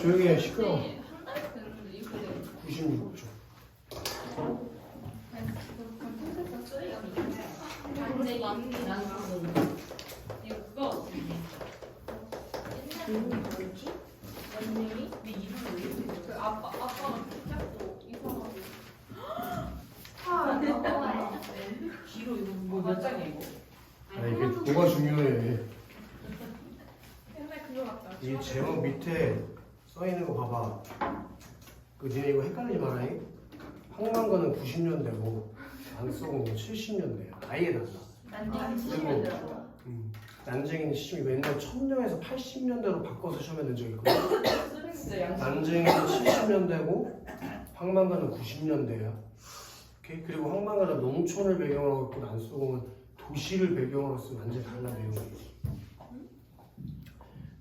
조용히 해. 시끄러워. 한 달이 됐는데 이거 96조. 이거 그거 뭐지? 원님이 네 이름을 왜 이렇게 그 아빠가 붙잡고 이상하고 뒤로 이거 뭐몇 장이야 이거? 아 이게 뭐가 중요해. 옛날 그거 같다. 이 제목 밑에 써 있는 거 봐봐. 그 니네 이거 헷갈리지 마라. 황만가는 90년대고 안쏘고는 70년대야. 아예 달라. 난쟁이 난쟁이는 시점이 맨날 1000년에서 80년대로 바꿔서 시험에 낸 적이 있거든. 진짜 양. 난쟁이는 70년대고 황만가는 90년대야. 오케이? 그리고 황만가는 농촌을 배경으로 했고 안쏘고는 도시를 배경으로 쓰면 완전히 달라 내용이.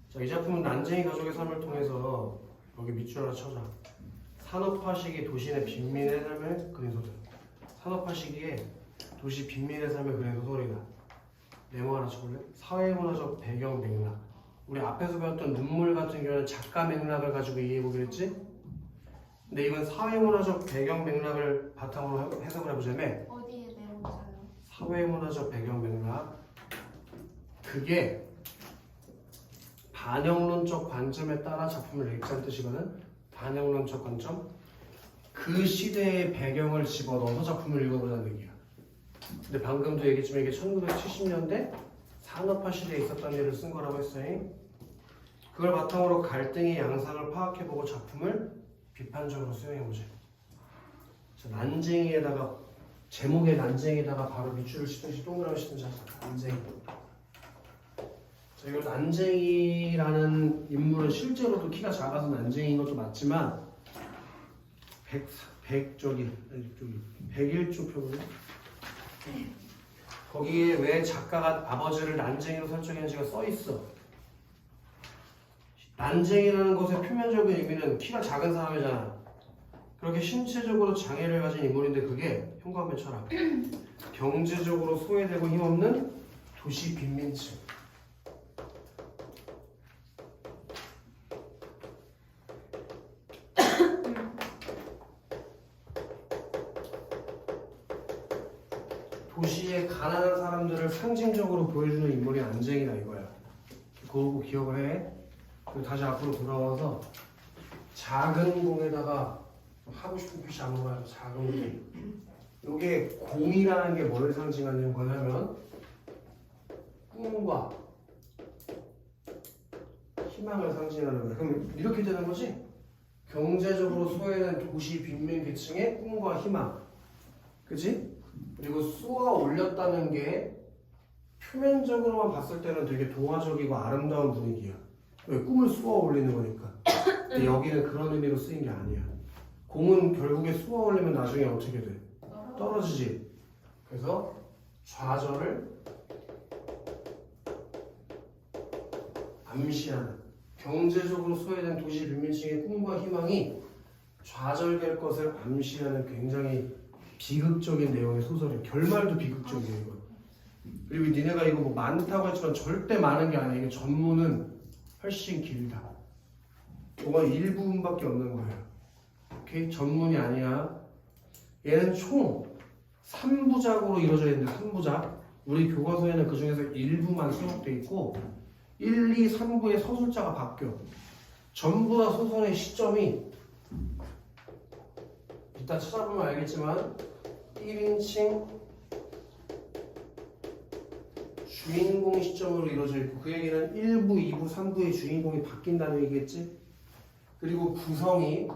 자, 이 작품은 난쟁이 가족의 삶을 통해서 여기 밑줄 하나 쳐자. 산업화 시기 도시 내 빈민의 삶을 그린 소설. 산업화 시기에 도시 빈민의 삶을 그린 소설이다. 네모 하나 쳐볼래? 사회문화적 배경 맥락. 우리 앞에서 배웠던 눈물 같은 경우는 작가 맥락을 가지고 이해해보기로 했지? 근데 이건 사회문화적 배경 맥락을 바탕으로 해석을 해보자면 어디에 내용자요? 사회문화적 배경 맥락 그게 반영론적 관점에 따라 작품을 읽자는 뜻이거든. 반영론적 관점 그 시대의 배경을 집어넣어서 작품을 읽어보자는 얘기야. 근데 방금도 얘기했지만 이게 1970년대 산업화 시대에 있었던 일을 쓴 거라고 했어요. 그걸 바탕으로 갈등의 양상을 파악해보고 작품을 비판적으로 수용해보자. 난쟁이에다가 제목의 난쟁이에다가 바로 밑줄을 치든지 동그라미 치든지 하자. 난쟁이. 자, 이거 난쟁이라는 인물은 실제로도 키가 작아서 난쟁이인 것도 맞지만 101쪽 표본에 거기에 왜 작가가 아버지를 난쟁이로 설정했는지가 써있어. 난쟁이라는 것의 표면적인 의미는 키가 작은 사람이잖아. 그렇게 신체적으로 장애를 가진 인물인데 그게 현관면 철학. 경제적으로 소외되고 힘없는 도시 빈민층. 도시의 가난한 사람들을 상징적으로 보여주는 인물이 난쟁이다 이거야. 그거 기억을 해. 그리고 다시 앞으로 돌아와서 작은 공에다가 하고 싶은 표시 아무거나 작은 공. 이게 공이라는 게 뭘 상징하는 거냐면 꿈과 희망을 상징하는 거야. 그럼 이렇게 되는 거지? 경제적으로 소외된 도시 빈민 계층의 꿈과 희망. 그치? 그리고 쏘아 올렸다는 게 표면적으로만 봤을 때는 되게 동화적이고 아름다운 분위기야. 왜? 꿈을 쏘아 올리는 거니까. 근데 여기는 그런 의미로 쓰인 게 아니야. 공은 결국에 쏘아 올리면 나중에 어떻게 돼? 떨어지지. 그래서 좌절을 암시하는 경제적으로 소외된 도시 빈민층의 꿈과 희망이 좌절될 것을 암시하는 굉장히 비극적인 내용의 소설이에요. 결말도 비극적이에요. 이거. 그리고 니네가 이거 뭐 많다고 했지만 절대 많은 게 아니야. 이게 전문은 훨씬 길다. 뭐가 일부분밖에 없는 거예요. 오케이? 전문이 아니야. 얘는 총 3부작으로 이루어져 있는데 3부작. 우리 교과서에는 그 중에서 일부만 수록돼 있고 1, 2, 3부의 서술자가 바뀌어. 전부 다 소설의 시점이 이따 찾아보면 알겠지만 1인칭 주인공 시점으로 이루어져 있고 그 얘기는 1부, 2부, 3부의 주인공이 바뀐다는 얘기겠지? 그리고 구성이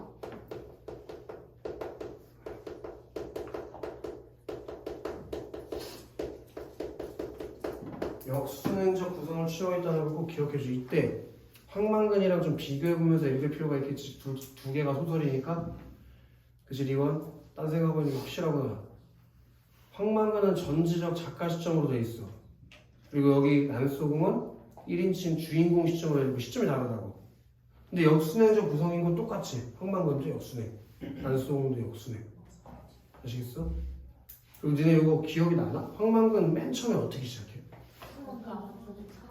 역순행적 구성을 취하고 있다는 걸 꼭 기억해줘. 이때 황만근이랑 좀 비교해보면서 읽을 필요가 있겠지. 두 개가 소설이니까. 그치 리원? 딴 생각은 이거 확실하구나. 황만근은 전지적 작가 시점으로 돼 있어. 그리고 여기 난소금은 1인칭 주인공 시점으로 돼 있고 시점이 다르다고. 근데 역순행적 구성인 건 똑같이. 황만근도 역순행, 난소금도 역순행. 아시겠어? 그리고 니네 이거 기억이 나나? 황만근 맨 처음에 어떻게 시작해?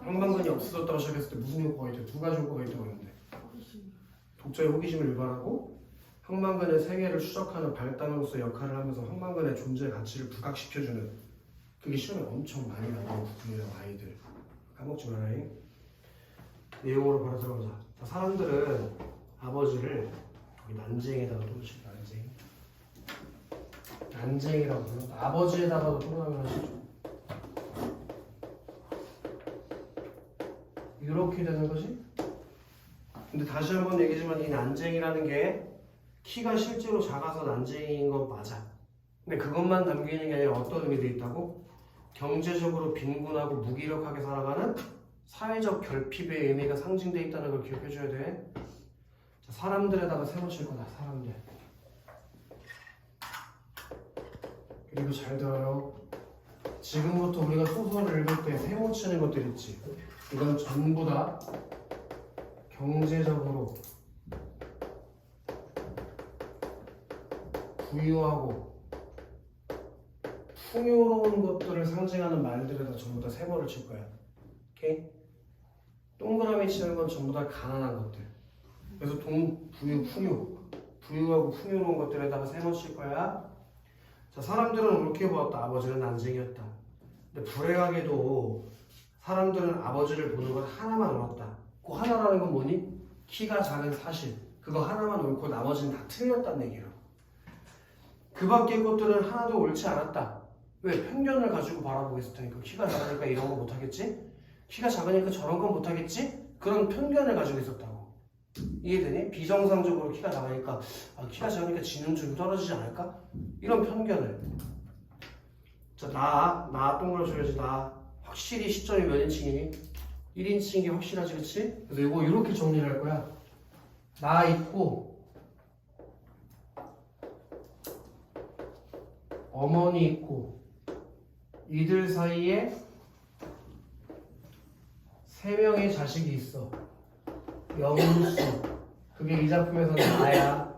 황만근이 없어졌다고 시작했을 때 무슨 효과가 있대? 두 가지 효과가 있다고 했는데 독자의 호기심을 유발하고 항만근의 세계를 추적하는 발단으로서 역할을 하면서 항만근의 존재 가치를 부각시켜주는 그게 시험에 엄청 많이 나오는 부분이라고 아이들 까먹지 말아요. 내용으로 바로 들어보자. 자, 사람들은 아버지를 여기 난쟁이에다가 또르실 난쟁이라고 불러. 아버지에다가도 또르면 하시죠. 이렇게 되는 거지. 근데 다시 한번 얘기지만 이 난쟁이라는 게 키가 실제로 작아서 난쟁이인 건 맞아. 근데 그것만 담기는 게 아니라 어떤 의미도 있다고? 경제적으로 빈곤하고 무기력하게 살아가는 사회적 결핍의 의미가 상징되어 있다는 걸 기억해 줘야 돼. 자, 사람들에다가 세워칠 거다. 사람들. 그리고 잘 들어요. 지금부터 우리가 소설을 읽을 때 세워치는 것들 있지. 이건 전부 다 경제적으로 부유하고 풍요로운 것들을 상징하는 말들에다 전부 다 세모를 칠 거야. 오케이? 동그라미 치는 건 전부 다 가난한 것들. 그래서 부유하고 풍요로운 것들에다가 세모 칠 거야. 자, 사람들은 옳게 보았다. 아버지는 난쟁이였다. 근데 불행하게도 사람들은 아버지를 보는 것 하나만 옳았다. 그 하나라는 건 뭐니? 키가 작은 사실. 그거 하나만 옳고 나머지는 다 틀렸다는 얘기야. 그 밖의 것들은 하나도 옳지 않았다. 왜? 편견을 가지고 바라보고 있을 테니까. 키가 작으니까 이런 거 못하겠지? 키가 작으니까 저런 건 못하겠지? 그런 편견을 가지고 있었다고. 이해되니? 비정상적으로 키가 작으니까 키가 작으니까 지능 좀 떨어지지 않을까? 이런 편견을. 자, 나 동그라 줘야지. 나 확실히 시점이 몇 인칭이니? 1인칭인 게 확실하지, 그치? 그래서 이거 이렇게 정리를 할 거야. 나 있고 어머니 있고 이들 사이에 3명의 자식이 있어. 영수, 그게 이 작품에서는 나야.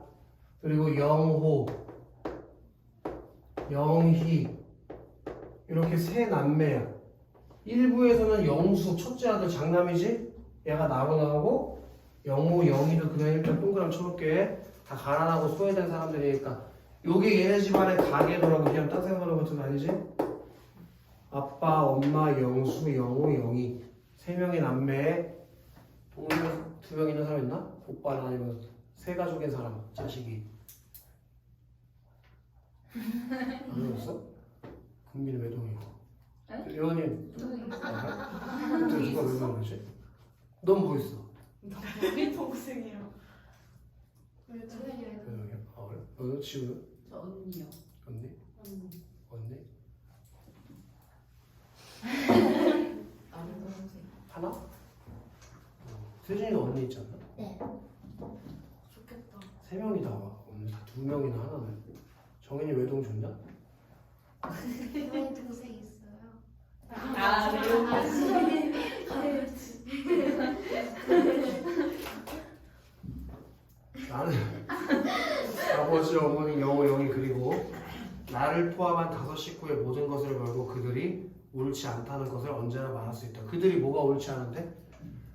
그리고 영호, 영희, 이렇게 3남매야. 1부에서는 영수, 첫째 아들 장남이지? 얘가 나로 나오고 영호, 영희도 그냥 일단 동그라미 쳐볼게. 다 가난하고 소외된 사람들이니까 요게 얘네 집안의 가계도라고 그냥 딴 생각하는 것은 아니지? 아빠, 엄마, 영수, 영호, 영희 3명의 남매에 동생 2명 있는 사람 있나? 오빠는 아니면 3가족인 사람, 자식이 안 들었어? 국민은 외동이고 여원님 그때 누가 외동이지? 넌 뭐 있어? 우리 동생이요. 외동이야? 아 그래? 너는 지우는? 저 언니요. 언니? 언니? 아는 동생. 하나? 세준이도 언니 있지 않나? 네. 좋겠다. 3명이 다 없네. 다 2명이나 하나는. 정인이 외동 좋냐? 저희 동생 있어요. 나는 아버지, 어머니, 영호, 영희 그리고 나를 포함한 5 식구의 모든 것을 걸고 그들이 옳지 않다는 것을 언제나 말할 수 있다. 그들이 뭐가 옳지 않은데?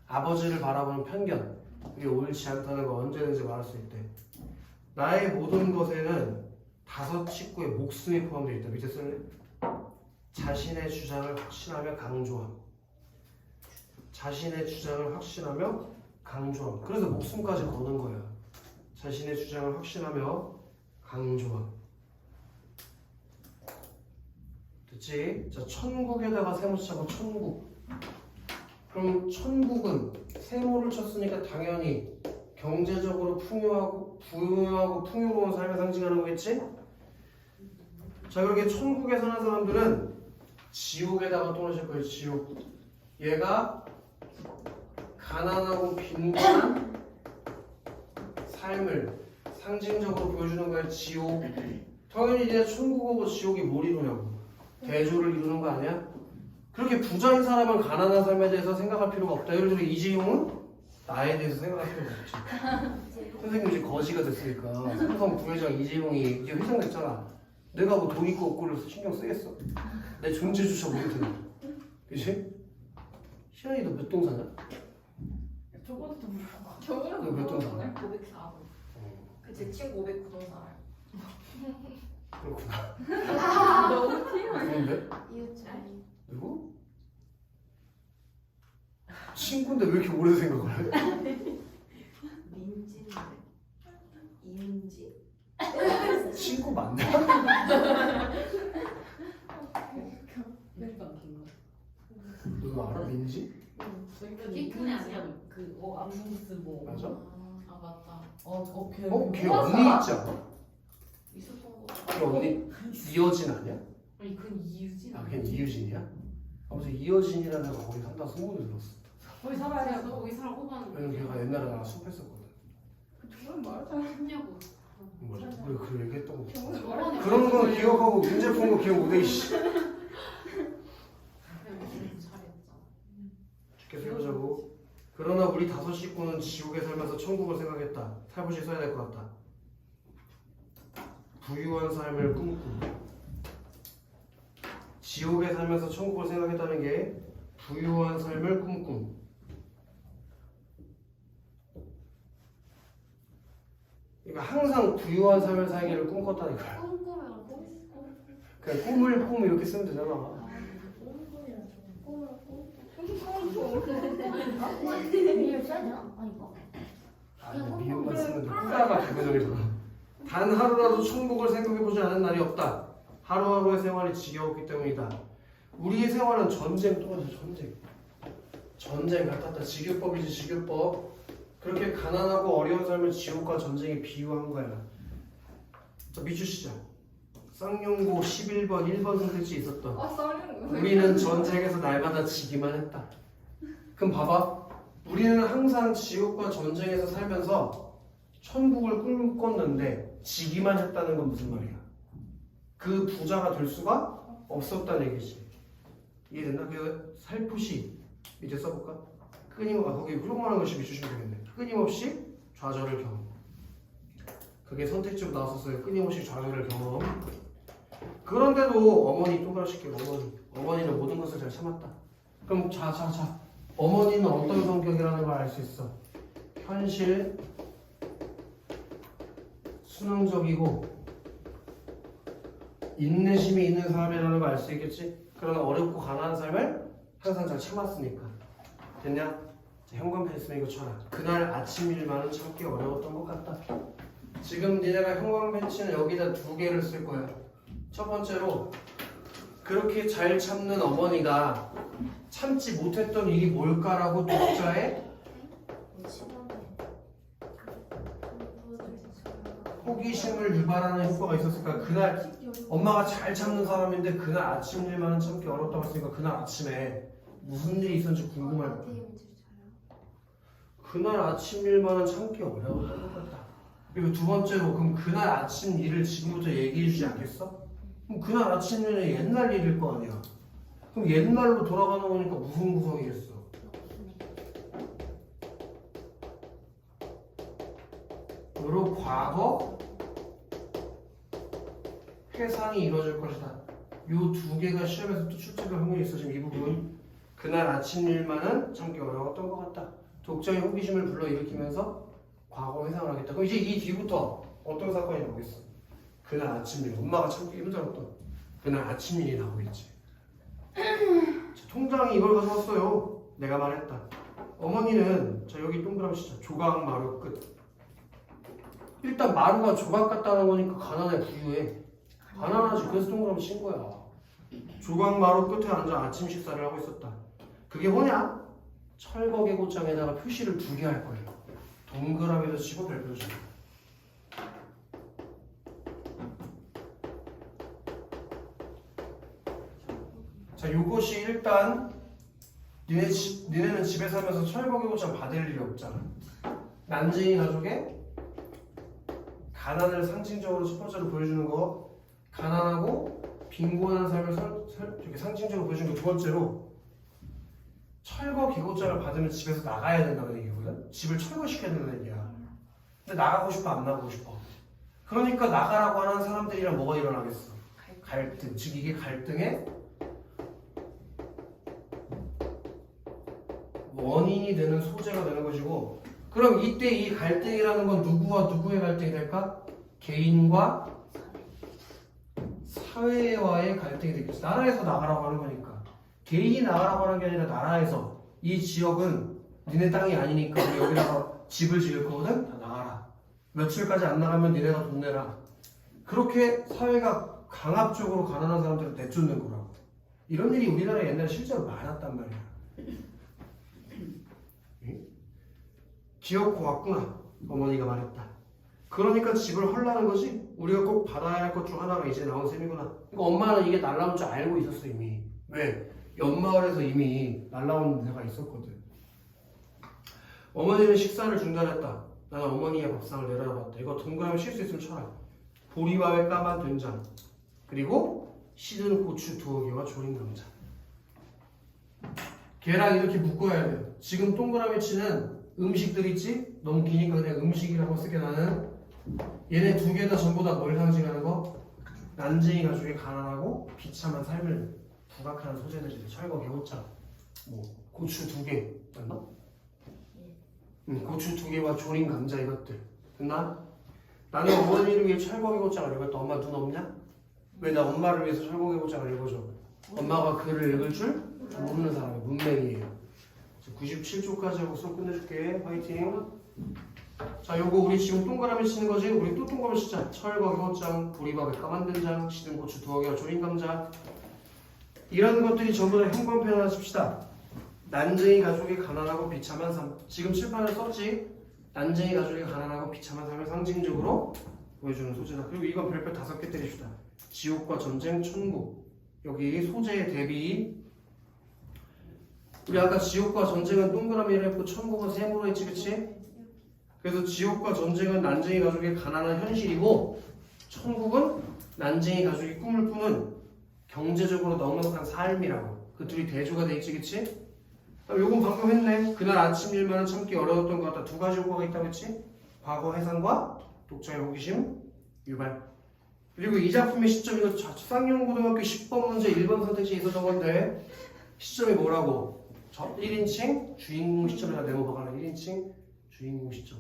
아버지를 바라보는 편견. 그게 옳지 않다는 걸 언제든지 말할 수 있대. 나의 모든 것에는 5 식구의 목숨이 포함되어 있다. 밑에 쓸래? 자신의 주장을 확신하며 강조함. 자신의 주장을 확신하며 강조함. 그래서 목숨까지 거는 거야. 자신의 주장을 확신하며 강조함. 됐지? 자, 천국에다가 세모 치자고 천국. 그럼 천국은 세모를 쳤으니까 당연히 경제적으로 풍요하고 부유하고 풍요로운 삶을 상징하는 거겠지? 자, 그렇게 천국에 사는 사람들은 지옥에다가 또 넣으실 거예요. 지옥. 얘가 가난하고 빈곤한 삶을 상징적으로 보여주는 거야. 지옥. 당연히 이제 천국하고 지옥이 뭘 이루냐고. 대조를 이루는 거 아니야? 그렇게 부자인 사람은 가난한 삶에 대해서 생각할 필요가 없다. 예를 들어 이재용은 나에 대해서 생각할 필요가 없지. 선생님 이제 거지가 됐으니까 삼성 부회장 이재용이 이제 회장 됐잖아. 내가 뭐 돈 있고 없고를 신경 쓰겠어? 내 존재조차 모를 텐데. 그치? 희연이 너 몇 동 사냐? 저번에 좀 못하나? 이거 몇 동 살아요? 504호. 그제 친구 509동 살아요. 그렇구나. 너무 티가 누군데? 이웃집이. 누구? 친구인데 왜 이렇게 오래 생각을 해? 민지인데. 이민지? 친구 맞나? 그러니까 긴 거. 누구 알아? 민지? 키큰애 아니야? 암송스 뭐. 맞아? 아 맞다. 걔. 걔 언니 있지 않아? 있었던 거. 걔 언니 이여진 아니야? 아니 그건 이유진. 아, 걔 이유진이야? 아무튼 이여진이라는 애가 거기 산다 소문을 들었어. 거기 살아야 돼. 거기 살아 호반. 왜냐면 걔가 옛날에 나랑 수업했었거든. 저번에 말했잖아. 했냐고. 맞아. 우리 그 얘기했던 거. 저번에 말했잖아. 그런 거 기억하고 문제 푼 거 기억 못해 이씨. 잘했잖아. 쉽게 세우자고. 그러나 우리 다섯 식구는 지옥에 살면서 천국을 생각했다. 살포시 써야 될 것 같다. 부유한 삶을 꿈꾸고. 지옥에 살면서 천국을 생각했다는 게 부유한 삶을 꿈꿈. 그러니까 항상 부유한 삶을 살기를 꿈꿨다니까요. 꿈꾸면 꿈? 그냥 꿈을 꿈 이렇게 쓰면 되잖아. 꿈꾸면 꿈을 꿈을 써야 되나? 아닌가? 아니 미움만 쓰면 돼. 꾸다가 기본적이잖아. 단 하루라도 천국을 생각해보지 않은 날이 없다. 하루하루의 생활이 지겨웠기 때문이다. 우리의 생활은 전쟁 또 하자. 전쟁 같았다. 지교법이지 지교법. 그렇게 가난하고 어려운 삶을 지옥과 전쟁에 비유한 거야. 자 미주 시작. 쌍용고 11번 1번 선택지 있었던. 썰리는 우리는 전쟁에서 날마다 지기만 했다. 그럼 봐봐. 우리는 항상 지옥과 전쟁에서 살면서 천국을 꿈꿨는데 지기만 했다는 건 무슨 말이야? 그 부자가 될 수가 없었다는 얘기지. 이해됐나? 그 살포시 밑에 써볼까? 거기 훌륭한 것이 비추시면 되겠네. 끊임없이 좌절을 경험. 그게 선택지로 나왔었어요. 끊임없이 좌절을 경험. 그런데도 어머니 또 가르칠게요. 어머니는 모든 것을 잘 참았다. 그럼 자. 어머니는 어떤 성격이라는 걸 알 수 있어. 현실, 수능적이고 인내심이 있는 사람이라는 걸 알 수 있겠지? 그러나 어렵고 가난한 삶을 항상 잘 참았으니까. 됐냐? 자, 형광펜 있으면 이거 쳐라. 그날 아침 일만은 참기 어려웠던 것 같다. 지금 니네가 형광펜치는 여기다 2개를 쓸 거야. 첫 번째로 그렇게 잘 참는 어머니가 참지 못했던 일이 뭘까라고 독자의 호기심을 유발하는 효과가 있었을까? 그날 엄마가 잘 참는 사람인데 그날 아침 일만은 참기 어렵다고 했으니까 그날 아침에 무슨 일이 있었는지 궁금할 거야. 그날 아침 일만은 참기 어려웠던 것 같다. 그리고 두 번째로 그럼 그날 아침 일을 지금부터 얘기해 주지 않겠어? 그럼 그날 아침 일은 옛날 일일 거 아니야. 그럼 옛날로 돌아가는 거니까 무슨 구성이겠어? 으로 과거 회상이 이루어질 것이다. 요 2개가 시험에서 또 출제될 확률이 있어. 지금 이 부분. 그날 아침 일만은 참기 어려웠던 것 같다. 독자의 호기심을 불러일으키면서 과거 회상을 하겠다. 그럼 이제 이 뒤부터 어떤 사건이 나오겠어? 그날 아침 일. 엄마가 참기 힘들었던 그날 아침 일이 나오겠지. 자, 통장이 이걸 가져왔어요. 내가 말했다. 어머니는 자 여기 동그라미 치자. 조각 마루 끝. 일단 마루가 조각 같다는 거니까 가난해 부유해. 가난하지. 그래서 동그라미 친 거야. 조각 마루 끝에 앉아 아침 식사를 하고 있었다. 그게 뭐냐? 철거 계고장에다가 표시를 2개 할 거예요. 동그라미도 치고 별표도 치고. 자, 요것이 일단 니네는 집에 살면서 철거 계고장 받을 일이 없잖아. 난쟁이 가족의 가난을 상징적으로 첫 번째로 보여주는 거, 가난하고 빈곤한 삶을 이렇게 상징적으로 보여주는 거. 두 번째로 철거 계고장을 받으면 집에서 나가야 된다는 얘기거든. 집을 철거시켜야 된다는 얘기야. 근데 나가고 싶어 안 나가고 싶어. 그러니까 나가라고 하는 사람들이랑 뭐가 일어나겠어? 갈등. 즉 이게 갈등의 원인이 되는 소재가 되는 것이고 그럼 이때 이 갈등이라는 건 누구와 누구의 갈등이 될까? 개인과 사회와의 갈등이 되겠지. 나라에서 나가라고 하는 거니까. 개인이 나가라고 하는 게 아니라 나라에서 이 지역은 니네 땅이 아니니까 우리 여기다가 집을 지을 거거든? 다 나가라. 며칠까지 안 나가면 니네가 돈 내라. 그렇게 사회가 강압적으로 가난한 사람들을 내쫓는 거라고. 이런 일이 우리나라에 옛날에 실제로 많았단 말이야. 기어코 왔구나. 어머니가 말했다. 그러니까 집을 헐라는 거지. 우리가 꼭 받아야 할 것 중 하나가 이제 나온 셈이구나. 그러니까 엄마는 이게 날라온 줄 알고 있었어 이미. 왜? 연마을에서 이미 날라온 데가 있었거든. 어머니는 식사를 중단했다. 나는 어머니의 밥상을 내려다봤다. 이거 동그라미 쉴 수 있으면 쳐라. 보리밥에 까만 된장 그리고 시든 고추 두어 개와 조린 감자. 걔랑 이렇게 묶어야 돼요. 지금 동그라미 치는 음식들 있지? 너무 기니까 그냥 음식이라고 쓰게 나는 얘네 두 개 다 전부 다 뭘 상징하는 거? 난쟁이 가족이 가난하고 비참한 삶을 부각하는 소재들이 철거 개고장 뭐 고추 두 개 맞나? 고추 두 개와 조린 감자 이것들 됐나? 나는 어머니를 위해 철거 개고장을 읽었다. 엄마 눈 없냐? 왜 나 엄마를 위해서 철거 개고장을 읽어줘? 엄마가 글을 읽을 줄 모르는 사람이 문맹이에요. 97쪽까지 하고 수업 끝내줄게. 화이팅. 자, 요거 우리 지금 동그라미 치는 거지? 우리 또 동그라미 치자. 철거 개고장, 보리밥에 까만 된장, 시든 고추 두어 개와 조린 감자. 이런 것들이 전부 다 형광펜 하나 칩시다. 난쟁이 가족이 가난하고 비참한 삶. 지금 칠판을 썼지? 난쟁이 가족이 가난하고 비참한 삶을 상징적으로 보여주는 소재다. 그리고 이건 별표 5개 때립시다. 지옥과 전쟁, 천국. 여기 소재의 대비. 우리 아까 지옥과 전쟁은 동그라미를 했고 천국은 세모로 했지, 그치? 그래서 지옥과 전쟁은 난쟁이 가족의 가난한 현실이고 천국은 난쟁이 가족이 꿈을 꾸는 경제적으로 넉넉한 삶이라고. 그 둘이 대조가 돼 있지, 그치? 요건 방금 했네. 그날 아침 일만은 참기 어려웠던 것 같다. 두 가지 효과가 있다고 했지? 과거 해상과 독자의 호기심 유발. 그리고 이 작품의 시점 이거 쌍용고등학교 10번 문제 1번 선택지에 있었던 건데 시점이 뭐라고? 1인칭 주인공 시점에다 네모 박아라. 1인칭 주인공 시점.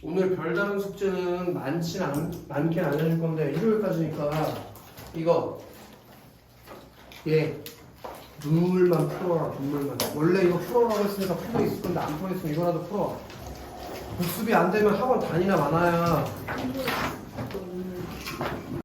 오늘 별다른 숙제는 많긴 안 해줄 건데 일요일까지니까 이거 눈물만 풀어라. 눈물만. 원래 이거 풀어라고 했으니까 풀어 있을 건데 안 풀어 있으면 이거라도 풀어. 복습이 안 되면 학원 다니나 마나야.